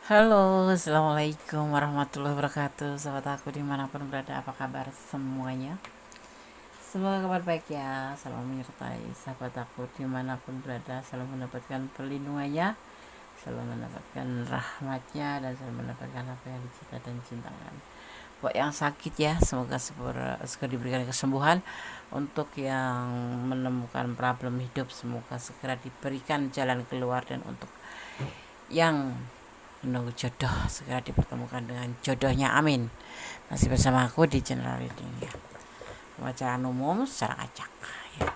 Halo, assalamualaikum warahmatullahi wabarakatuh. Sahabat aku dimanapun berada, apa kabar semuanya? Semoga kabar baik ya, selalu menyertai sahabat aku dimanapun berada, selalu mendapatkan perlindungannya, selalu mendapatkan rahmatnya, dan selalu mendapatkan apa yang dicita dan cintakan. Buat yang sakit ya, semoga segera diberikan kesembuhan. Untuk yang menemukan problem hidup, semoga segera diberikan jalan keluar. Dan untuk yang menunggu jodoh, segera dipertemukan dengan jodohnya, amin. Masih bersama aku di General Reading ya, pembacaan umum secara acak ya.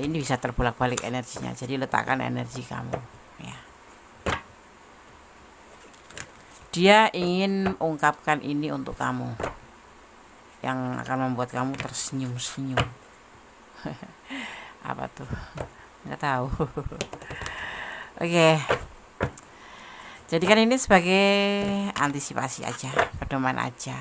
Ini bisa terbolak-balik energinya, jadi letakkan energi kamu ya. Dia ingin ungkapkan ini untuk kamu, yang akan membuat kamu tersenyum-senyum. Apa tuh? Nggak tahu. Oke. Jadikan ini sebagai antisipasi aja, pedoman aja.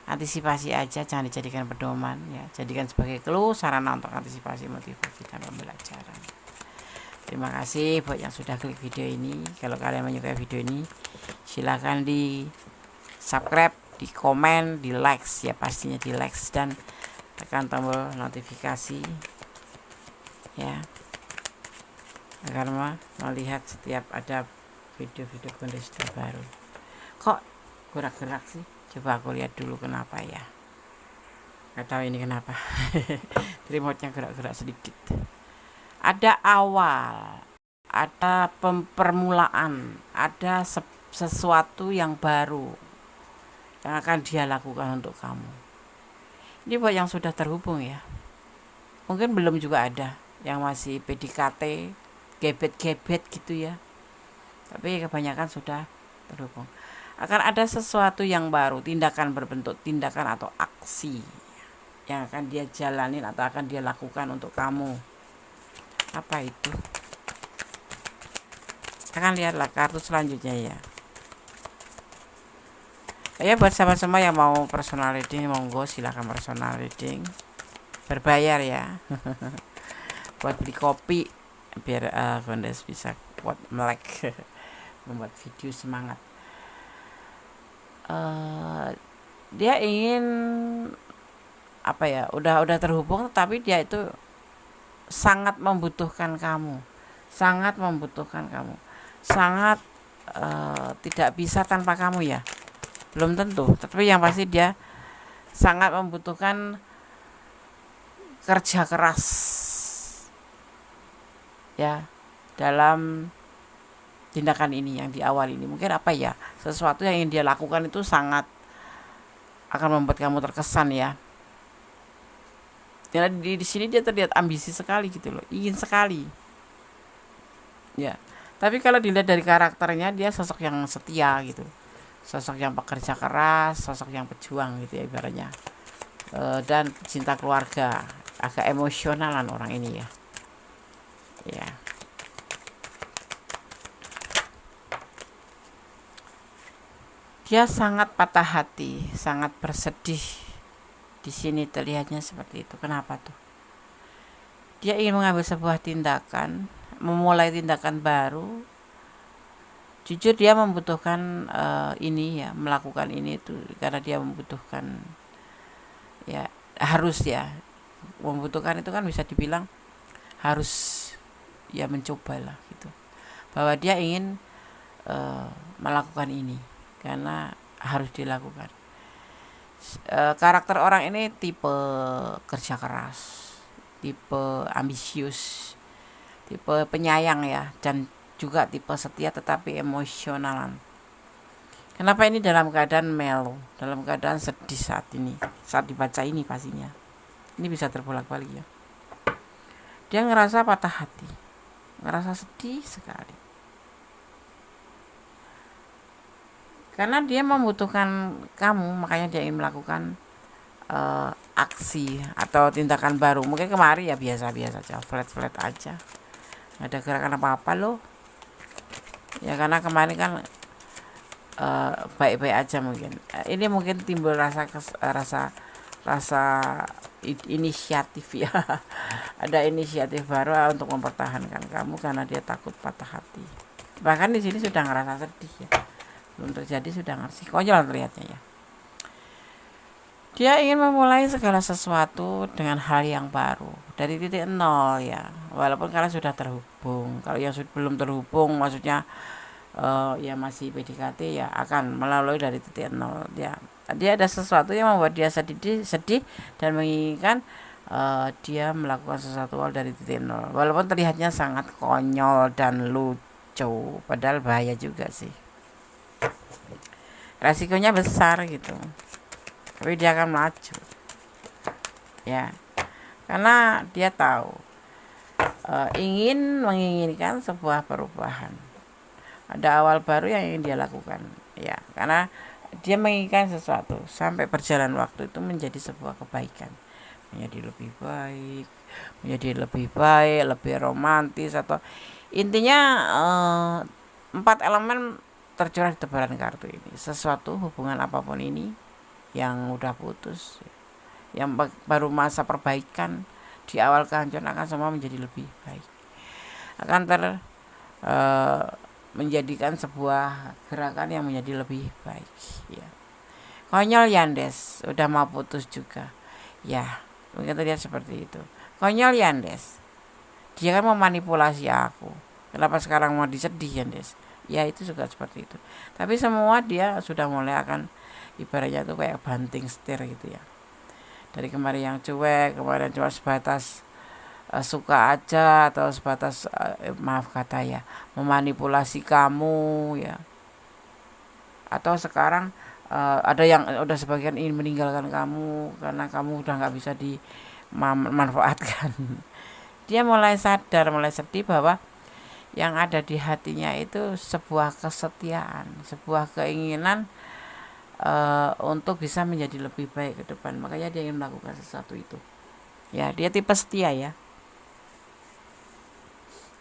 Antisipasi aja, jangan dijadikan pedoman ya. Jadikan sebagai clue, sarana untuk antisipasi, motivasi, dan pembelajaran. Terima kasih buat yang sudah klik video ini. Kalau kalian menyukai video ini, silahkan di subscribe, di komen, di likes ya, pastinya di likes, dan tekan tombol notifikasi ya, agar melihat setiap ada video-video kondisi terbaru. Kok gerak-gerak sih? Coba aku lihat dulu kenapa ya. Gak tahu ini kenapa. Remote-nya gerak-gerak sedikit. Ada awal, ada permulaan, ada sesuatu yang baru yang akan dia lakukan untuk kamu. Ini buat yang sudah terhubung ya. Mungkin belum juga ada yang masih PDKT, gebet-gebet gitu ya. Tapi kebanyakan sudah terhubung. Akan ada sesuatu yang baru, tindakan berbentuk tindakan atau aksi yang akan dia jalanin atau akan dia lakukan untuk kamu. Apa itu? Kita akan lihatlah kartu selanjutnya ya. Ya, buat sahabat semua yang mau personal reading, monggo silahkan personal reading. Berbayar ya. Buat beli kopi biar Gondes bisa buat melek. Membuat video semangat. Dia ingin apa ya, udah terhubung, tapi dia itu sangat membutuhkan kamu, sangat membutuhkan kamu, sangat tidak bisa tanpa kamu ya, belum tentu, tapi yang pasti dia sangat membutuhkan kerja keras ya dalam tindakan ini yang di awal ini. Mungkin apa ya, sesuatu yang ingin dia lakukan itu sangat akan membuat kamu terkesan ya. Karena di sini dia terlihat ambisi sekali gitu loh, ingin sekali ya. Tapi kalau dilihat dari karakternya, dia sosok yang setia gitu, sosok yang pekerja keras, sosok yang pejuang gitu ya ibaratnya. Dan cinta keluarga, agak emosionalan orang ini ya. Ya. Dia sangat patah hati, sangat bersedih. Di sini terlihatnya seperti itu. Kenapa tuh? Dia ingin mengambil sebuah tindakan, memulai tindakan baru. Jujur dia membutuhkan ini ya, melakukan ini itu karena dia membutuhkan ya, harus ya. Membutuhkan itu kan bisa dibilang harus ya, mencoba lah gitu. Bahwa dia ingin melakukan ini karena harus dilakukan. Karakter orang ini tipe kerja keras, tipe ambisius, tipe penyayang ya, dan juga tipe setia tetapi emosionalan. Kenapa ini dalam keadaan melo, dalam keadaan sedih saat ini, saat dibaca ini pastinya. Ini bisa terbolak-balik ya. Dia ngerasa patah hati, ngerasa sedih sekali. Karena dia membutuhkan kamu, makanya dia ingin melakukan aksi atau tindakan baru. Mungkin kemarin ya biasa-biasa aja, flat-flat aja, nggak ada gerakan apa-apa loh ya, karena kemarin kan baik-baik aja mungkin. Ini mungkin timbul rasa inisiatif ya. Ada inisiatif baru untuk mempertahankan kamu karena dia takut patah hati. bahkan di sini sudah ngerasa sedih ya, belum terjadi sudah ngerasa konyol terlihatnya ya. Dia ingin memulai segala sesuatu dengan hal yang baru dari titik nol ya, walaupun kalian sudah terhubung. Kalau yang belum terhubung maksudnya ya masih PDKT ya akan melalui dari titik nol ya. Dia ada sesuatu yang membuat dia sedih dan menginginkan dia melakukan sesuatu hal dari titik nol, walaupun terlihatnya sangat konyol dan lucu, padahal bahaya juga sih, resikonya besar gitu, tapi dia akan maju ya, karena dia tahu menginginkan sebuah perubahan, ada awal baru yang ingin dia lakukan ya, karena dia menginginkan sesuatu sampai berjalan waktu itu menjadi sebuah kebaikan, menjadi lebih baik, lebih romantis, atau intinya 4 elemen tercurah di tebaran kartu ini. Sesuatu hubungan apapun ini yang udah putus, yang baru masa perbaikan, di awal kehancuran akan semua menjadi lebih baik, akan menjadikan sebuah gerakan yang menjadi lebih baik ya. Konyol Yandes udah mau putus juga ya, mungkin terlihat seperti itu. Konyol Yandes, dia kan memanipulasi aku, kenapa sekarang mau disedih Yandes ya, itu juga seperti itu. Tapi semua dia sudah mulai akan ibaratnya tuh kayak banting setir gitu ya, dari kemarin yang cuek, kemarin cuma sebatas suka aja, atau sebatas maaf kata ya, memanipulasi kamu ya, atau sekarang ada yang udah sebagian ingin meninggalkan kamu karena kamu udah nggak bisa dimanfaatkan. Dia mulai sadar, mulai sedih bahwa yang ada di hatinya itu sebuah kesetiaan, sebuah keinginan untuk bisa menjadi lebih baik ke depan, makanya dia ingin melakukan sesuatu itu ya. Dia tipe setia ya,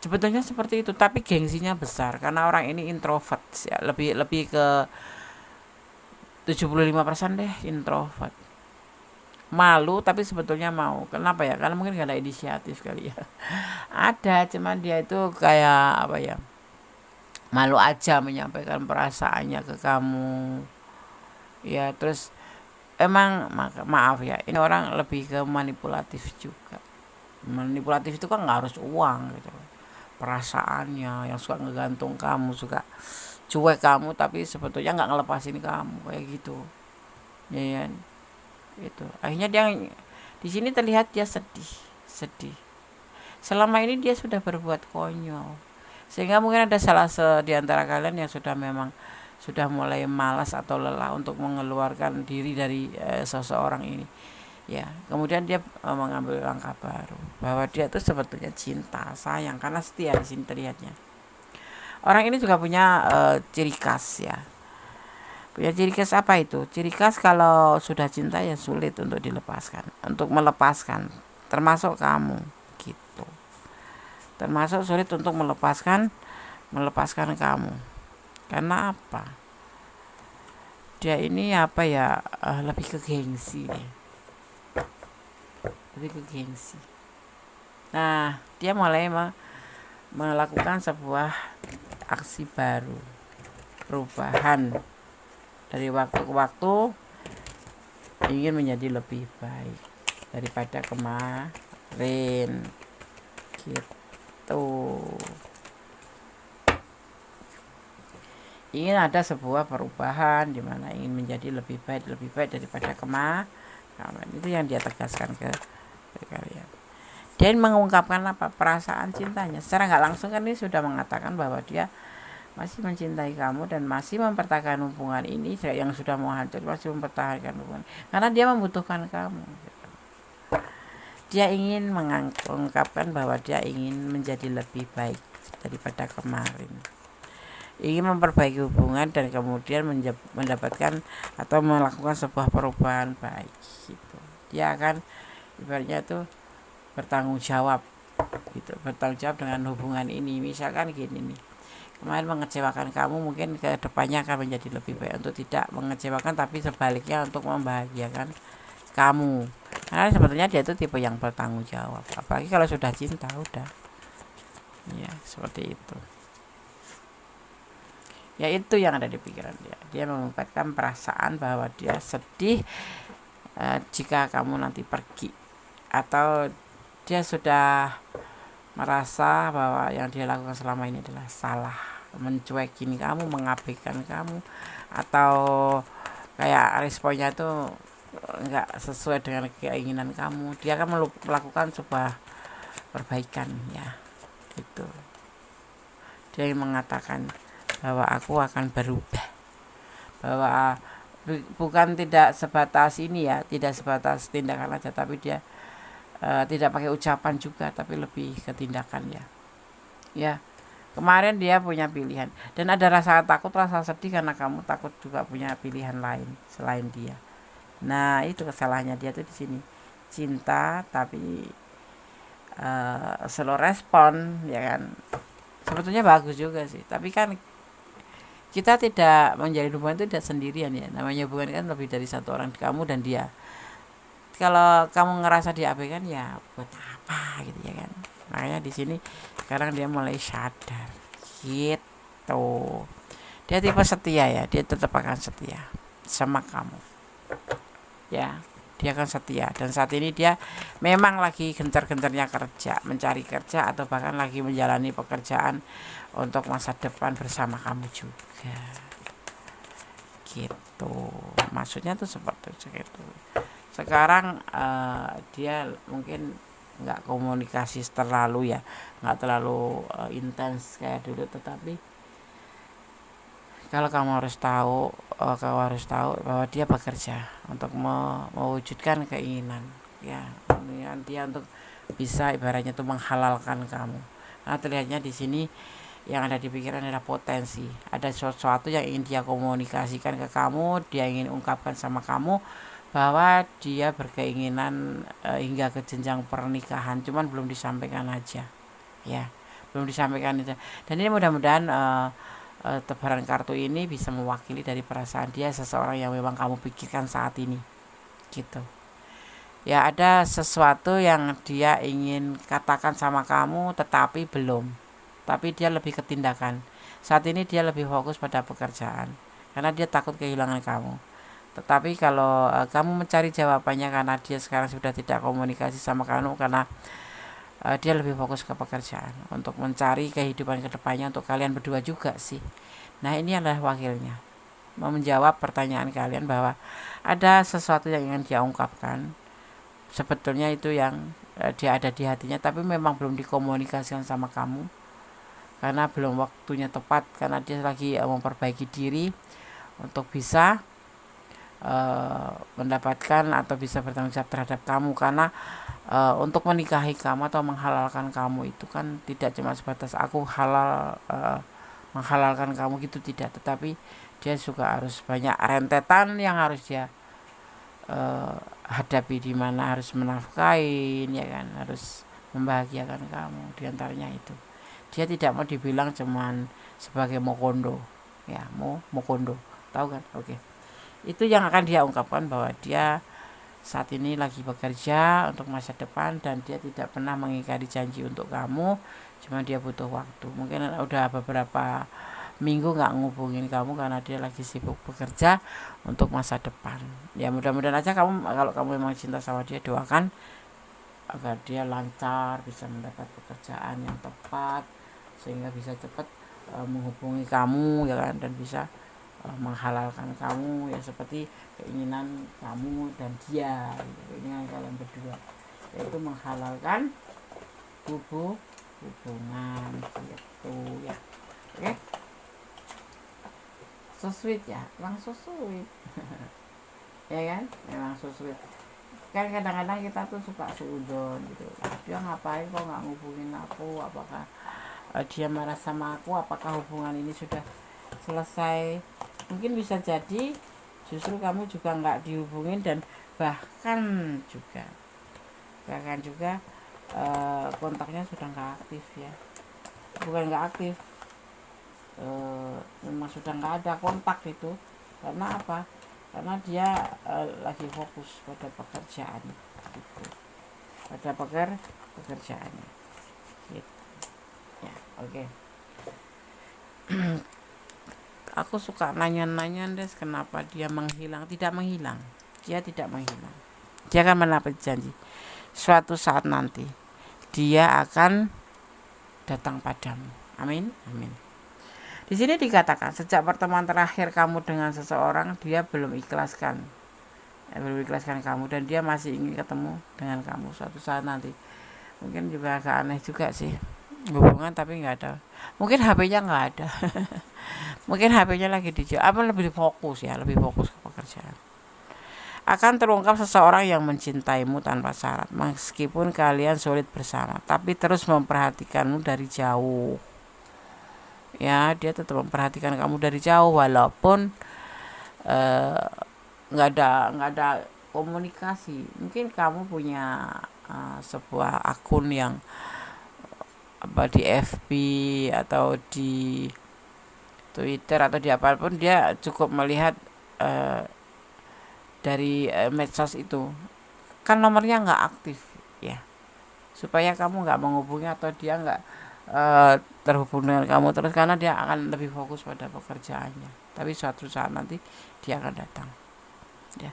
sebetulnya seperti itu, tapi gengsinya besar karena orang ini introvert ya, lebih ke 75% deh introvert, malu tapi sebetulnya mau. Kenapa ya? Karena mungkin gak ada inisiatif kali ya. Ada, cuman dia itu kayak apa ya, malu aja menyampaikan perasaannya ke kamu ya. Terus emang maaf ya, ini orang lebih ke manipulatif juga. Manipulatif itu kan nggak harus uang gitu, perasaannya yang suka ngegantung kamu, suka cuek kamu, tapi sebetulnya nggak ngelepasin kamu kayak gitu ya. Itu akhirnya dia di sini terlihat dia sedih. Selama ini dia sudah berbuat konyol, sehingga mungkin ada salah di antara kalian yang sudah mulai malas atau lelah untuk mengeluarkan diri dari seseorang ini ya. Kemudian dia mengambil langkah baru, bahwa dia itu sebetulnya cinta, sayang, karena setia di sini terlihatnya. Orang ini juga punya ciri khas ya. Punya ciri khas apa itu? Ciri khas kalau sudah cinta ya sulit untuk melepaskan, termasuk kamu gitu. Termasuk sulit untuk melepaskan kamu. Karena apa? Dia ini apa ya, lebih ke gengsi deh. Nah, dia mulai melakukan sebuah aksi baru, perubahan, dari waktu ke waktu ingin menjadi lebih baik daripada kemarin gitu. Ingin ada sebuah perubahan di mana ingin menjadi lebih baik daripada kemarin. Itu yang dia tegaskan ke kalian. Dia mengungkapkan apa? Perasaan cintanya. Secara nggak langsung kan ini sudah mengatakan bahwa dia masih mencintai kamu dan masih mempertahankan hubungan ini yang sudah mau hancur, masih mempertahankan hubungan karena dia membutuhkan kamu. Dia ingin mengungkapkan bahwa dia ingin menjadi lebih baik daripada kemarin, ingin memperbaiki hubungan dan kemudian mendapatkan atau melakukan sebuah perubahan baik gitu. Dia akan ibaratnya tuh bertanggung jawab dengan hubungan ini. Misalkan gini nih, kemarin mengecewakan kamu, mungkin ke depannya akan menjadi lebih baik untuk tidak mengecewakan, tapi sebaliknya untuk membahagiakan kamu. Karena sebetulnya dia itu tipe yang bertanggung jawab, apalagi kalau sudah cinta udah ya seperti itu. Ya itu yang ada di pikiran dia. Dia mengungkapkan perasaan bahwa dia sedih jika kamu nanti pergi, atau dia sudah merasa bahwa yang dia lakukan selama ini adalah salah, mencuekin kamu, mengabaikan kamu, atau kayak responnya itu enggak sesuai dengan keinginan kamu. Dia akan melakukan sebuah perbaikan, ya itu. Dia mengatakan bahwa aku akan berubah, bahwa bukan tidak sebatas ini ya, tidak sebatas tindakan aja, tapi dia tidak pakai ucapan juga, tapi lebih ke tindakan, ya. Kemarin dia punya pilihan, dan ada rasa takut, rasa sedih karena kamu takut juga punya pilihan lain selain dia. Nah itu kesalahannya dia tuh di sini, cinta tapi slow respon, ya kan. Sebetulnya bagus juga sih, tapi kan kita tidak menjalin hubungan itu tidak sendirian, ya. Namanya hubungan kan lebih dari satu orang, kamu dan dia. Kalau kamu ngerasa diabaikan, ya buat apa gitu, ya kan. Makanya di sini sekarang dia mulai sadar gitu. Dia tipe setia, ya, dia tetap akan setia sama kamu, ya. Dia akan setia, dan saat ini dia memang lagi gencar-gencarnya kerja, mencari kerja, atau bahkan lagi menjalani pekerjaan untuk masa depan bersama kamu juga, gitu. Maksudnya tuh seperti itu. Sekarang dia mungkin nggak komunikasi terlalu, ya, nggak terlalu intens kayak dulu, tetapi kalau kamu harus tahu bahwa dia bekerja untuk mewujudkan keinginan, ya, dia untuk bisa ibaratnya tuh menghalalkan kamu. Nah terlihatnya di sini yang ada di pikiran adalah potensi, ada sesuatu yang ingin dia komunikasikan ke kamu, dia ingin ungkapkan sama kamu bahwa dia berkeinginan hingga ke jenjang pernikahan, cuman belum disampaikan aja, ya, belum disampaikan itu. Dan ini mudah-mudahan tebaran kartu ini bisa mewakili dari perasaan dia, seseorang yang memang kamu pikirkan saat ini, gitu. Ya, ada sesuatu yang dia ingin katakan sama kamu tetapi belum, tapi dia lebih ke tindakan. Saat ini dia lebih fokus pada pekerjaan karena dia takut kehilangan kamu. Tetapi kalau kamu mencari jawabannya, karena dia sekarang sudah tidak komunikasi sama kamu, karena dia lebih fokus ke pekerjaan untuk mencari kehidupan kedepannya untuk kalian berdua juga sih. Nah ini adalah wakilnya mau menjawab pertanyaan kalian bahwa ada sesuatu yang ingin dia ungkapkan, sebetulnya itu yang dia ada di hatinya, tapi memang belum dikomunikasikan sama kamu karena belum waktunya tepat, karena dia lagi memperbaiki diri untuk bisa mendapatkan atau bisa bertanggung jawab terhadap kamu. Karena untuk menikahi kamu atau menghalalkan kamu itu kan tidak cuma sebatas aku halal menghalalkan kamu gitu, tidak, tetapi dia juga harus banyak rentetan yang harus dia hadapi, di mana harus menafkahin, ya kan, harus membahagiakan kamu. Di antaranya itu dia tidak mau dibilang cuman sebagai mokondo, ya, mokondo, tahu kan? Oke. Itu yang akan dia ungkapkan, bahwa dia saat ini lagi bekerja untuk masa depan dan dia tidak pernah mengingkari janji untuk kamu, cuma dia butuh waktu. Mungkin udah beberapa minggu nggak ngubungin kamu karena dia lagi sibuk bekerja untuk masa depan. Ya mudah-mudahan aja kamu, kalau kamu memang cinta sama dia, doakan agar dia lancar, bisa mendapat pekerjaan yang tepat sehingga bisa cepat menghubungi kamu, ya kan, dan bisa menghalalkan kamu, ya, seperti keinginan kamu dan dia, keinginan kalian berdua, yaitu menghalalkan hubungan, gitu, ya. Oke, so sweet, ya, memang so sweet. Ya kan, memang so sweet. Kan kadang-kadang kita tuh suka suudon gitu, dia ngapain kok nggak ngubungin aku, apakah dia marah sama aku, apakah hubungan ini sudah selesai. Mungkin bisa jadi justru kamu juga nggak dihubungin, dan bahkan juga kontaknya sudah nggak aktif, ya, bukan nggak aktif, memang sudah nggak ada kontak itu. Karena apa? Karena dia lagi fokus pada pekerjaan, gitu, pada pekerjaannya, gitu, ya. Oke. Aku suka nanya-nanya Des, kenapa dia menghilang. Tidak menghilang, dia tidak menghilang, dia akan menepati janji. Suatu saat nanti dia akan datang padamu. Amin, amin. Di sini dikatakan sejak pertemuan terakhir kamu dengan seseorang, dia belum ikhlaskan kamu, dan dia masih ingin ketemu dengan kamu suatu saat nanti. Mungkin juga agak aneh juga sih, hubungan tapi nggak ada, mungkin HP-nya nggak ada. Mungkin HP-nya lagi lebih fokus ke pekerjaan. Akan terungkap seseorang yang mencintaimu tanpa syarat, meskipun kalian sulit bersama, tapi terus memperhatikanmu dari jauh. Ya, dia tetap memperhatikan kamu dari jauh, walaupun nggak ada komunikasi. Mungkin kamu punya sebuah akun yang di FB atau di Twitter atau di apapun, dia cukup melihat dari medsos itu, kan nomornya nggak aktif ya, supaya kamu nggak menghubungi atau dia nggak terhubung dengan kamu terus, karena dia akan lebih fokus pada pekerjaannya. Tapi suatu saat nanti dia akan datang ya.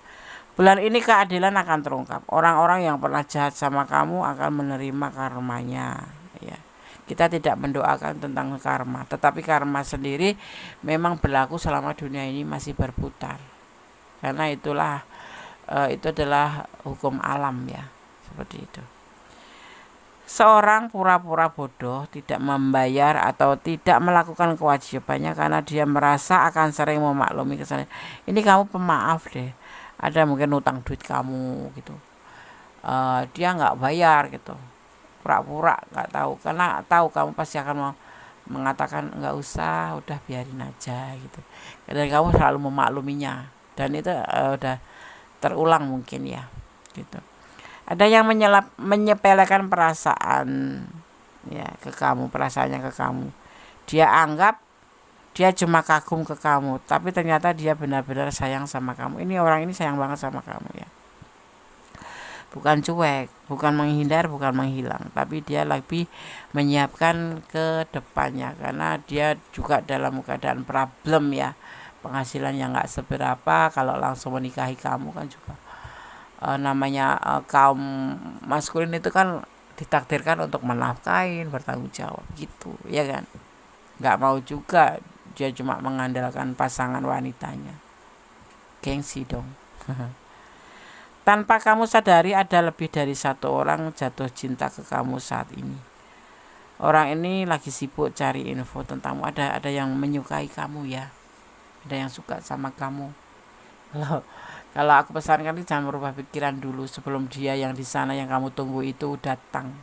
Bulan ini keadilan akan terungkap. Orang-orang yang pernah jahat sama kamu akan menerima karmanya ya. Kita tidak mendoakan tentang karma, tetapi karma sendiri memang berlaku selama dunia ini masih berputar. Karena itu adalah hukum alam ya, seperti itu. Seorang pura-pura bodoh, tidak membayar atau tidak melakukan kewajibannya karena dia merasa akan sering memaklumi kesalahan. Ini kamu pemaaf deh. Ada mungkin utang duit kamu gitu, dia nggak bayar gitu, pura-pura nggak tahu, karena tahu kamu pasti akan mengatakan nggak usah, udah biarin aja gitu. Dan kamu selalu memakluminya, dan itu udah terulang mungkin ya gitu. Ada yang menyepelekan perasaan ya ke kamu, perasaannya ke kamu. Dia anggap dia cuma kagum ke kamu, tapi ternyata dia benar-benar sayang sama kamu. Orang ini sayang banget sama kamu ya. Bukan cuek, bukan menghindar, bukan menghilang, tapi dia lebih menyiapkan ke depannya, karena dia juga dalam keadaan problem ya. Penghasilan yang nggak seberapa, kalau langsung menikahi kamu kan juga namanya kaum maskulin itu kan ditakdirkan untuk menafkahin, bertanggung jawab gitu ya kan. Nggak mau juga dia cuma mengandalkan pasangan wanitanya, gengsi dong. Tanpa kamu sadari, ada lebih dari satu orang jatuh cinta ke kamu saat ini. Orang ini lagi sibuk cari info tentangmu. Ada yang menyukai kamu ya, ada yang suka sama kamu. Kalau aku pesankan, jangan merubah pikiran dulu sebelum dia yang di sana yang kamu tunggu itu datang.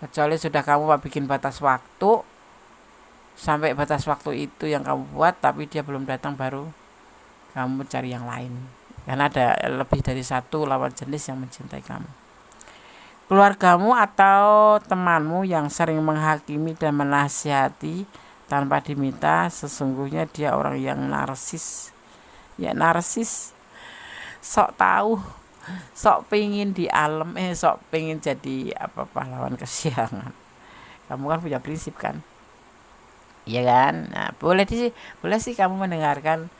Kecuali sudah kamu bikin batas waktu, sampai batas waktu itu yang kamu buat tapi dia belum datang, baru kamu cari yang lain. Karena ada lebih dari satu lawan jenis yang mencintai kamu. Keluargamu atau temanmu yang sering menghakimi dan menasihati tanpa diminta, sesungguhnya dia orang yang narsis. Ya, narsis, sok tahu, sok pengen di alam, sok pengen jadi pahlawan kesiangan. Kamu kan punya prinsip kan, iya kan? Nah, boleh sih kamu mendengarkan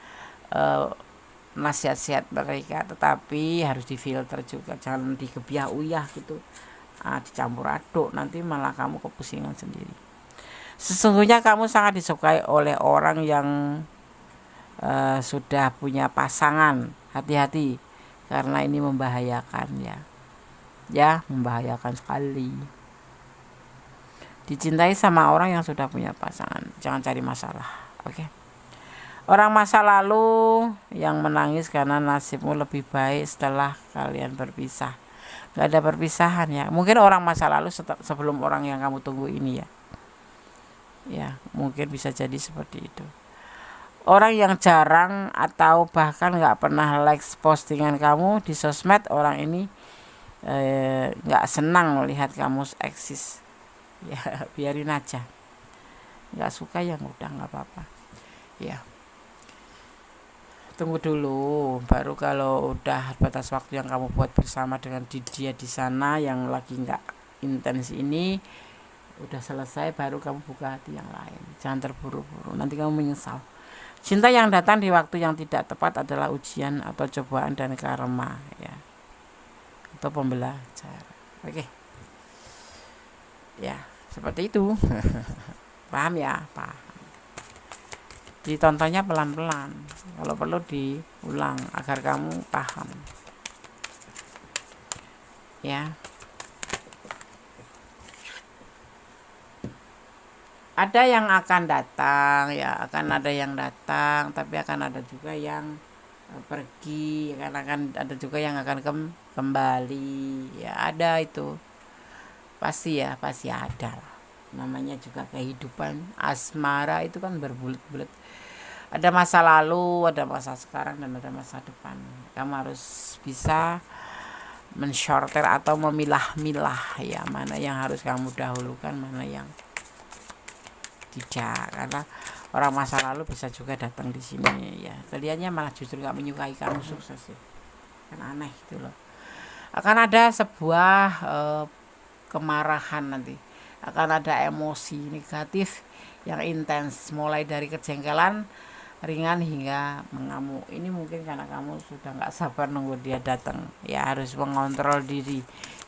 nasihat-nasihat mereka, tetapi harus difilter juga, jangan digebiah uyah gitu, dicampur aduk, nanti malah kamu kepusingan sendiri. Sesungguhnya kamu sangat disukai oleh orang yang sudah punya pasangan. Hati-hati, karena ini membahayakan ya, membahayakan sekali. Dicintai sama orang yang sudah punya pasangan, jangan cari masalah, oke? Orang masa lalu yang menangis karena nasibmu lebih baik setelah kalian berpisah. Gak ada perpisahan ya, mungkin orang masa lalu sebelum orang yang kamu tunggu ini ya, mungkin bisa jadi seperti itu. Orang yang jarang atau bahkan gak pernah like postingan kamu di sosmed, orang ini gak senang melihat kamu eksis ya. Biarin aja, gak suka ya udah, gak apa-apa ya. Tunggu dulu, baru kalau udah batas waktu yang kamu buat bersama dengan dia di sana yang lagi gak intens ini udah selesai, baru kamu buka hati yang lain. Jangan terburu-buru, nanti kamu menyesal. Cinta yang datang di waktu yang tidak tepat adalah ujian atau cobaan dan karma, ya, atau pembelajaran. Oke, ya seperti itu. Paham ya, Pak? Ditontonnya pelan-pelan, kalau perlu diulang agar kamu paham, ya. Ada yang akan datang, ya, akan ada yang datang, tapi akan ada juga yang pergi, akan ada juga yang akan kembali, ya, ada itu pasti, ya, pasti ada lah. Namanya juga kehidupan asmara itu kan berbulat-bulat, ada masa lalu, ada masa sekarang, dan ada masa depan. Kamu harus bisa mensortir atau memilah-milah, ya, mana yang harus kamu dahulukan, mana yang tidak, karena orang masa lalu bisa juga datang di sini, ya, kelihatannya malah justru nggak menyukai kamu sukses, ya, kan aneh gitu loh. Akan ada sebuah kemarahan nanti, akan ada emosi negatif yang intens, mulai dari kejengkelan ringan hingga mengamuk. Ini mungkin karena kamu sudah nggak sabar nunggu dia datang, ya, harus mengontrol diri,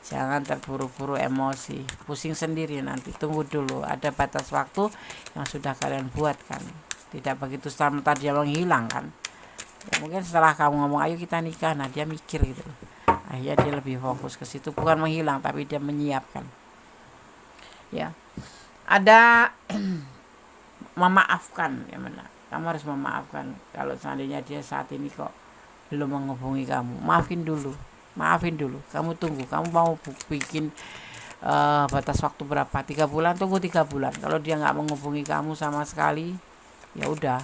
jangan terburu-buru emosi, pusing sendiri nanti. Tunggu dulu, ada batas waktu yang sudah kalian buat kan, tidak begitu serta dia menghilang kan, ya, mungkin setelah kamu ngomong ayo kita nikah, nah dia mikir gitu, akhirnya dia lebih fokus ke situ, bukan menghilang tapi dia menyiapkan, ya. Ada memaafkan, ya, mana kamu harus memaafkan. Kalau seandainya dia saat ini kok belum menghubungi kamu, maafin dulu, kamu tunggu, kamu mau bikin batas waktu berapa, 3 bulan, tunggu 3 bulan. Kalau dia nggak menghubungi kamu sama sekali, ya udah,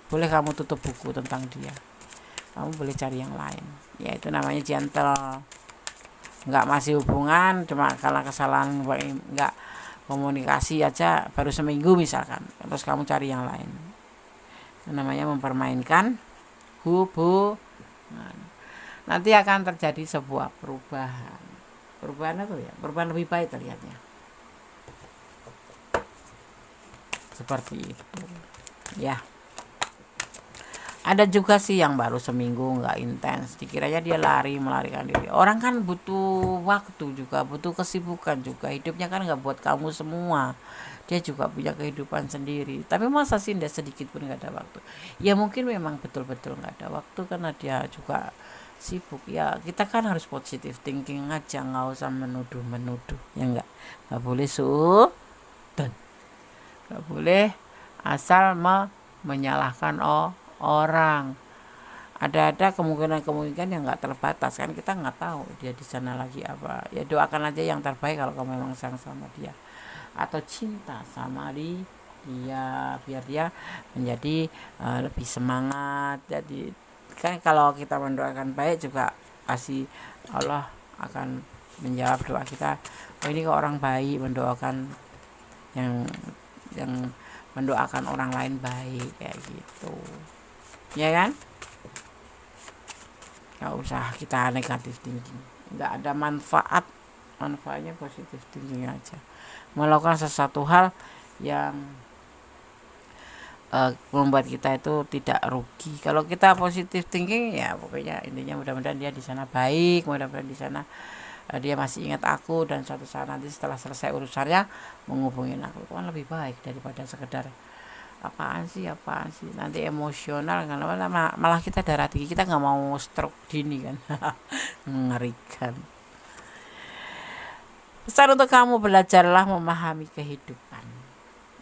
boleh kamu tutup buku tentang dia, kamu boleh cari yang lain, ya, itu namanya gentle. Nggak masih hubungan cuma karena kesalahan nggak komunikasi aja baru seminggu misalkan, terus kamu cari yang lain, itu namanya mempermainkan hubungan. Nanti akan terjadi sebuah perubahan itu, ya, perubahan lebih baik terlihatnya, seperti itu, ya. Ada juga sih yang baru seminggu nggak intens, dikiranya dia melarikan diri. Orang kan butuh waktu juga, butuh kesibukan juga, hidupnya kan nggak buat kamu semua, dia juga punya kehidupan sendiri. Tapi masa sih ndak sedikit pun nggak ada waktu? Ya mungkin memang betul-betul nggak ada waktu karena dia juga sibuk, ya. Kita kan harus positive thinking aja, nggak usah menuduh, ya, nggak boleh dan nggak boleh asal menyalahkan orang. Ada kemungkinan yang nggak terbatas kan, kita nggak tahu dia di sana lagi apa, ya doakan aja yang terbaik kalau kamu memang sayang sama dia atau cinta sama dia, biar dia menjadi lebih semangat. Jadi kan kalau kita mendoakan baik juga pasti Allah akan menjawab doa kita. Oh, ini kok orang baik, mendoakan yang mendoakan orang lain baik, kayak gitu, ya kan. Nggak usah kita negatif thinking, nggak ada manfaatnya positif thinking aja, melakukan sesuatu hal yang membuat kita itu tidak rugi. Kalau kita positif thinking, ya pokoknya intinya mudah-mudahan dia di sana baik, mudah-mudahan di sana dia masih ingat aku, dan suatu saat nanti setelah selesai urusannya menghubungin aku, itu kan lebih baik daripada sekedar apaan sih nanti emosional kan, malah kita darah tinggi, kita nggak mau stroke dini kan. Mengerikan. Pesan untuk kamu, belajarlah memahami kehidupan,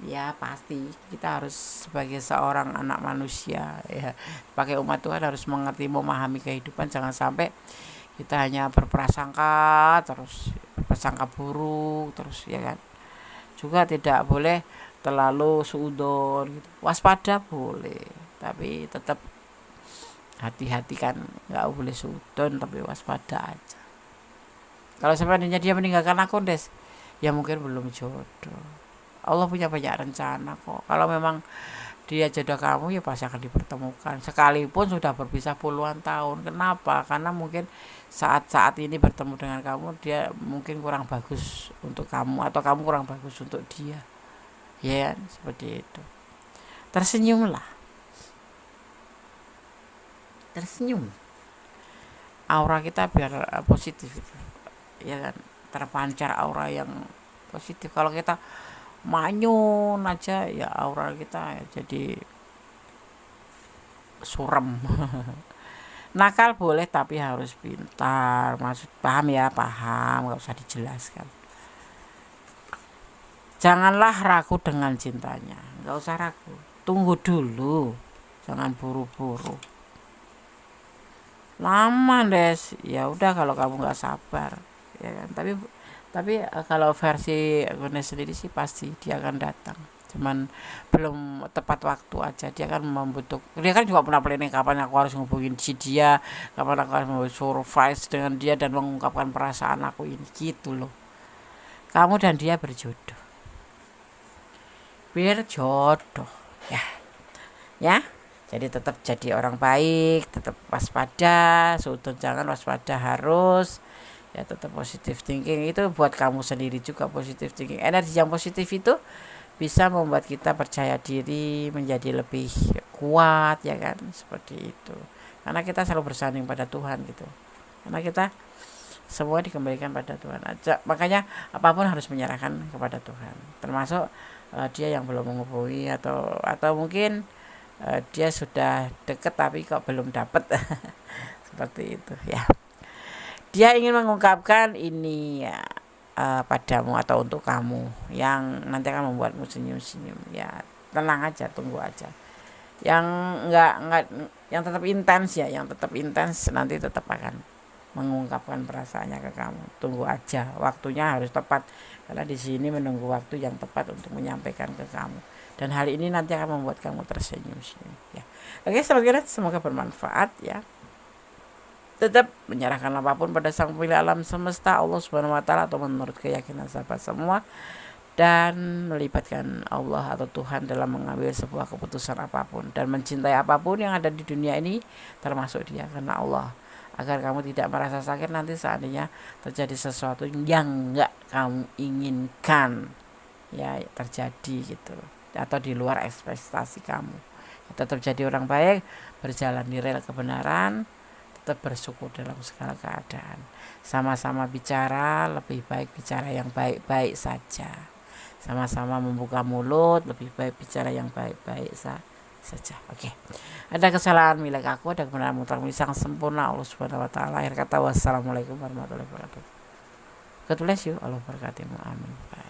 ya. Pasti kita harus sebagai seorang anak manusia, ya, sebagai umat Tuhan harus mengerti memahami kehidupan. Jangan sampai kita hanya berprasangka buruk terus, ya kan. Juga tidak boleh terlalu suudon gitu. Waspada boleh, tapi tetap hati-hati kan, nggak boleh suudon tapi waspada aja. Kalau sebenarnya dia meninggalkan aku, ya mungkin belum jodoh. Allah punya banyak rencana kok. Kalau memang dia jodoh kamu, ya pasti akan dipertemukan, sekalipun sudah berpisah puluhan tahun. Kenapa? Karena mungkin saat ini bertemu dengan kamu, dia mungkin kurang bagus untuk kamu, atau kamu kurang bagus untuk dia, ya, seperti itu. Tersenyumlah, tersenyum, aura kita biar positif gitu, ya kan, terpancar aura yang positif. Kalau kita manyun aja ya aura kita ya jadi surem. Nakal boleh tapi harus pintar, maksud paham ya, paham, nggak usah dijelaskan. Janganlah ragu dengan cintanya, nggak usah ragu, tunggu dulu, jangan buru-buru. Lama Des, ya udah kalau kamu nggak sabar, ya kan. Tapi kalau versi Gune sendiri sih pasti dia akan datang, cuman belum tepat waktu aja. Dia kan juga pernah planning kapan aku harus ngubungin si dia, kapan aku harus membuat surprise dengan dia dan mengungkapkan perasaan aku ini, gitu loh. Kamu dan dia berjodoh, berjodoh ya, ya. Jadi tetap jadi orang baik, tetap waspada, seutuh jangan waspada harus, ya tetap positive thinking. Itu buat kamu sendiri juga positive thinking. Energi yang positif itu bisa membuat kita percaya diri, menjadi lebih kuat, ya kan, seperti itu. Karena kita selalu bersanding pada Tuhan gitu. Karena kita semua dikembalikan pada Tuhan aja. Makanya apapun harus menyerahkan kepada Tuhan. Termasuk dia yang belum menghubungi atau mungkin dia sudah deket tapi kok belum dapet. Seperti itu ya. Dia ingin mengungkapkan ini ya, padamu atau untuk kamu yang nanti akan membuatmu senyum-senyum ya. Tenang aja, tunggu aja. Yang enggak yang tetap intens ya, yang tetap intens nanti tetap akan mengungkapkan perasaannya ke kamu. Tunggu aja, waktunya harus tepat karena di sini menunggu waktu yang tepat untuk menyampaikan ke kamu. Dan hal ini nanti akan membuat kamu tersenyum-senyum ya. Oke, semoga bermanfaat ya. Tetap menyerahkan apapun pada Sang Pemilik alam semesta, Allah Subhanahu wa taala, atau menurut keyakinan sahabat semua, dan melibatkan Allah atau Tuhan dalam mengambil sebuah keputusan apapun dan mencintai apapun yang ada di dunia ini termasuk dia, karena Allah, agar kamu tidak merasa sakit nanti seandainya terjadi sesuatu yang enggak kamu inginkan ya terjadi gitu, atau di luar ekspektasi kamu. Tetap jadi orang baik, berjalan di rel kebenaran, tetap bersyukur dalam segala keadaan. Sama-sama bicara, lebih baik bicara yang baik-baik saja. Sama-sama membuka mulut, lebih baik bicara yang baik-baik saja. Oke. Ada kesalahan milik aku, ada kebenaran mutlak milik Sang sempurna Allah Subhanahu wa taala. Akhir kata, wassalamualaikum warahmatullahi wabarakatuh. God bless you, Allah berkatimu, amin. Bye.